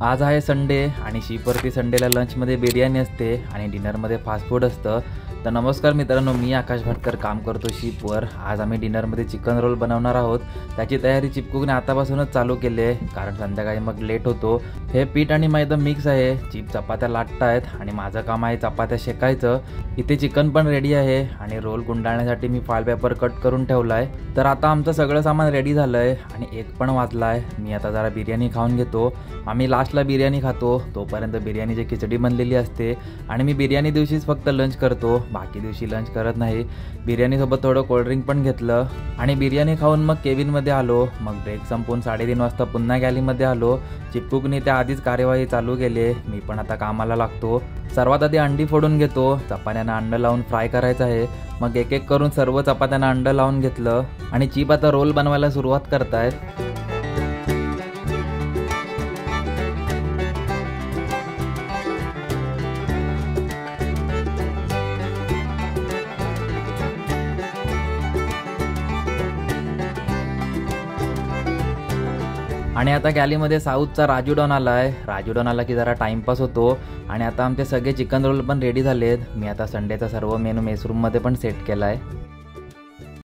आज आहे संडे आणि शिपवरती संडेला लंचमध्ये बिर्याणी असते आणि डिनरमध्ये फास्ट फूड असतं. तर नमस्कार मित्रांनो, मी आकाश भटकर काम करतो शिपवर. आज आम्ही डिनरमध्ये चिकन रोल बनवणार आहोत. त्याची तयारी चिपकूकने आतापासूनच चालू केली आहे, कारण संध्याकाळी मग लेट होतो. हे पीठ आणि मैदा मिक्स आहे. चिप चपात्या लाटत आहेत आणि माझं काम आहे चपात्या शेकायचं. इथे चिकन पण रेडी आहे आणि रोल गुंडाळण्यासाठी मी फॉइल पेपर कट करून ठेवला आहे. तर आता आमचं सगळं सामान रेडी झालं आहे आणि 1 पण वाजला आहे. मी आता जरा बिर्याणी खाऊन घेतो. आम्ही लास्टला बिर्याणी खातो, तोपर्यंत बिर्याणीची खिचडी बनलेली असते आणि मी बिर्याणी दिवशीच फक्त लंच करतो, बाकी दिवशी लंच करत नाही. बिर्याणीसोबत थोडं कोल्ड्रिंक पण घेतलं आणि बिर्याणी खाऊन मग केबिनमध्ये आलो. मग ब्रेक संपवून 3:30 वाजता पुन्हा गॅलीमध्ये आलो. चिपकूकने त्या आधीच कार्यवाही चालू केली. मी पण आता कामाला लागतो. सर्वात आधी अंडी फोडून घेतो. चपात्यांना अंड लावून फ्राय करायचं आहे. मग एक एक करून सर्व चपात्यांना अंड लावून घेतलं आणि चिप आता रोल बनवायला सुरुवात करतायत. आणि आता गॅलीमध्ये साऊथचा राजू डॉन आला आहे. राजू डॉन आला की जरा टाईमपास होतो. आणि आता आमचे सगळे चिकन रोल पण रेडी झालेत. मी आता संडेचा सर्व मेनू मेसरूममध्ये पण सेट केला आहे.